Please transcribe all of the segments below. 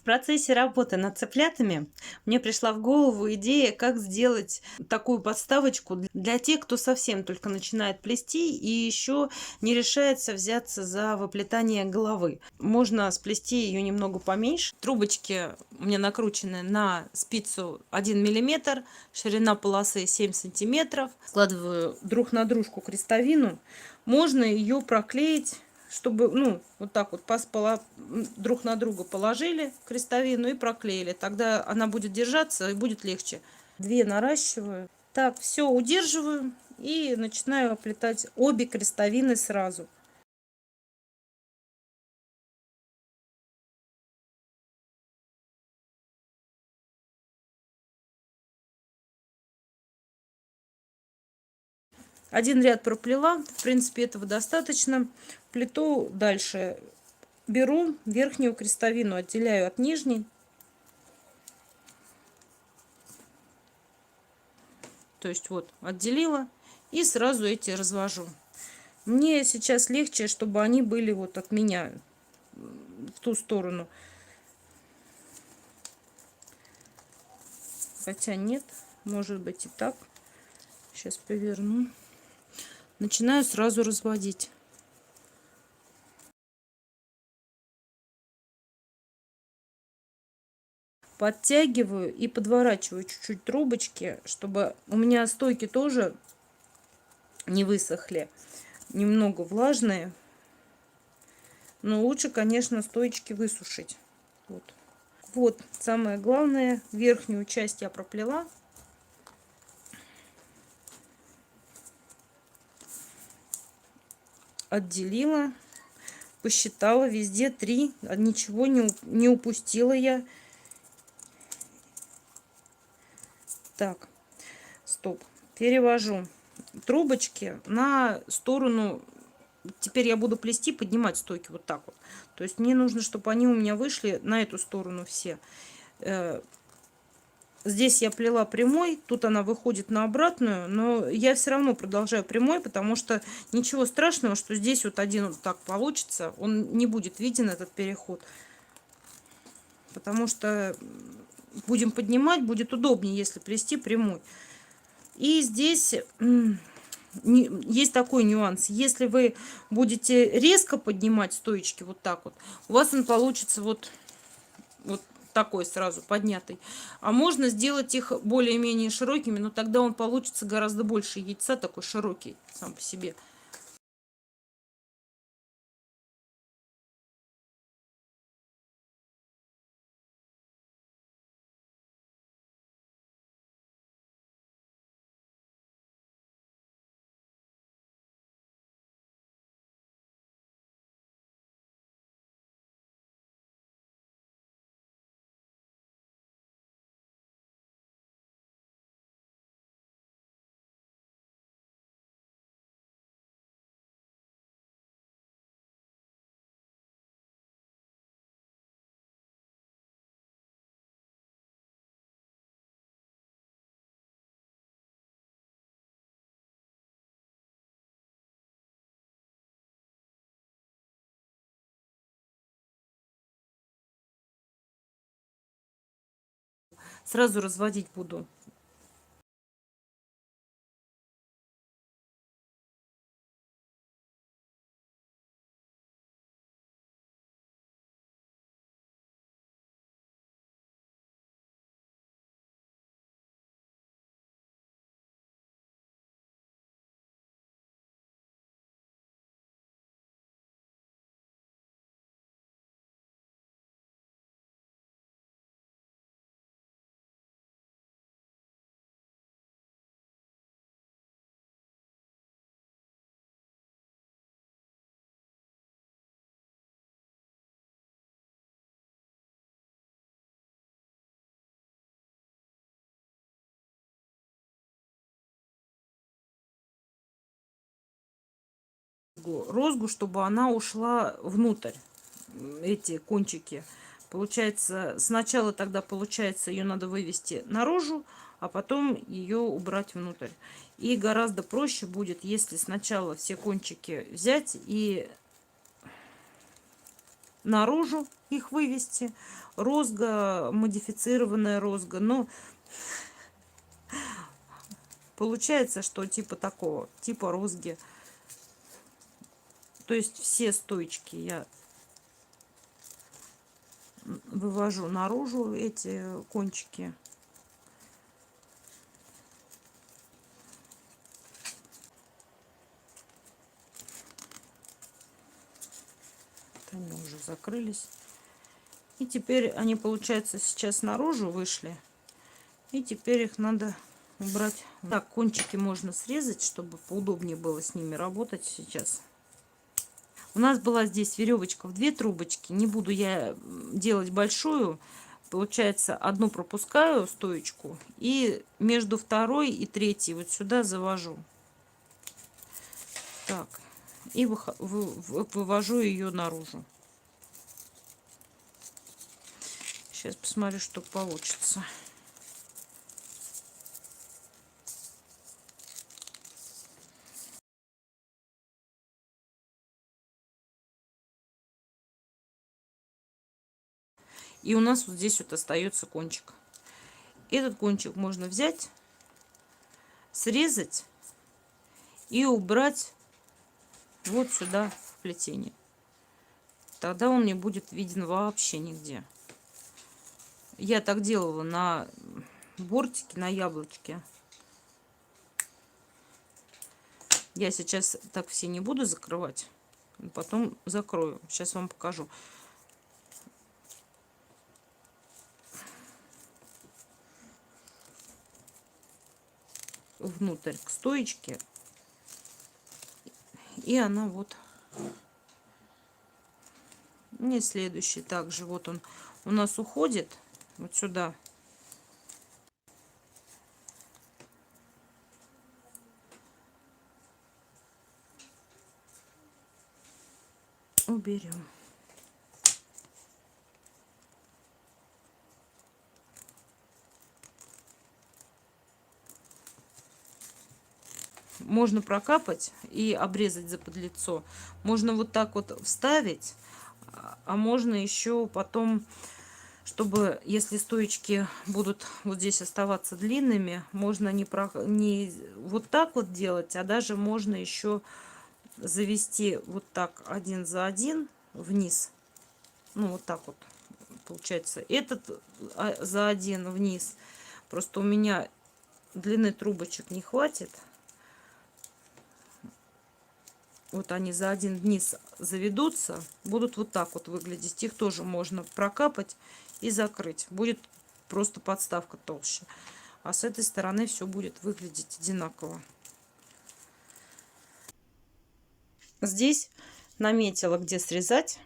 В процессе работы над цыплятами мне пришла в голову идея, как сделать такую подставочку для тех, кто совсем только начинает плести и еще не решается взяться за выплетание головы. Можно сплести ее немного поменьше. Трубочки у меня накручены на спицу 1 миллиметр, ширина полосы 7 сантиметров. Складываю друг на дружку крестовину. Можно ее проклеить, чтобы, ну, вот так вот друг на друга положили крестовину и проклеили. Тогда она будет держаться и будет легче. 2 наращиваю. Так, все удерживаю и начинаю оплетать обе крестовины сразу. Один ряд проплела, в принципе, этого достаточно. Плету дальше. Беру верхнюю крестовину, отделяю от нижней. То есть вот отделила и сразу эти развожу. Мне сейчас легче, чтобы они были вот от меня в ту сторону. Хотя нет, может быть и так. Сейчас поверну. Начинаю сразу разводить. Подтягиваю и подворачиваю чуть-чуть трубочки, чтобы у меня стойки тоже не высохли. Немного влажные. Но лучше, конечно, стоечки высушить. Вот. Вот, самое главное, верхнюю часть я проплела. Отделила, посчитала, везде 3, ничего не упустила я. Так, стоп, перевожу трубочки на сторону. Теперь я буду плести, поднимать стойки вот так вот. То есть мне нужно, чтобы они у меня вышли на эту сторону все. Здесь я плела прямой, тут она выходит на обратную, но я все равно продолжаю прямой, потому что ничего страшного, что здесь вот один вот так получится, он не будет виден, этот переход. Потому что будем поднимать, будет удобнее, если плести прямой. И здесь есть такой нюанс. Если вы будете резко поднимать стоечки вот так вот, у вас он получится вот такой сразу поднятый. А можно сделать их более-менее широкими, но тогда он получится гораздо больше яйца, такой широкий сам по себе. Сразу разводить буду. Розгу, чтобы она ушла внутрь, эти кончики. Получается, сначала тогда, получается, ее надо вывести наружу, а потом ее убрать внутрь. И гораздо проще будет, если сначала все кончики взять и наружу их вывести. Розга, модифицированная розга. Но получается, что типа такого, типа розги. То есть все стоечки я вывожу наружу, эти кончики. Они уже закрылись. И теперь они, получается, сейчас наружу вышли. И теперь их надо убрать. Так, кончики можно срезать, чтобы поудобнее было с ними работать сейчас. У нас была здесь веревочка в 2 трубочки. Не буду я делать большую. Получается, одну пропускаю стоечку и между второй и третьей вот сюда завожу. Так, и вывожу ее наружу. Сейчас посмотрю, что получится. И у нас вот здесь вот остается кончик. Этот кончик можно взять, срезать и убрать вот сюда в плетение. Тогда он не будет виден вообще нигде. Я так делала на бортике, на яблочке. Я сейчас так все не буду закрывать. Потом закрою. Сейчас вам покажу. Внутрь к стоечке. И она вот. И следующий также. Вот он у нас уходит. Вот сюда. Уберем. Можно прокапать и обрезать заподлицо. Можно вот так вот вставить, а можно еще потом, чтобы, если стоечки будут вот здесь оставаться длинными, можно не вот так вот делать, а даже можно еще завести вот так один за один вниз. Ну, вот так вот получается. Этот за один вниз. Просто у меня длины трубочек не хватит. Вот они за один вниз заведутся, будут вот так вот выглядеть. Их тоже можно прокапать и закрыть. Будет просто подставка толще. А с этой стороны все будет выглядеть одинаково. Здесь наметила, где срезать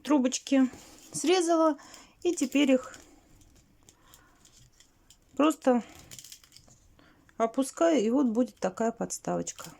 трубочки. Срезала. И теперь их просто опускаю. И вот будет такая подставочка.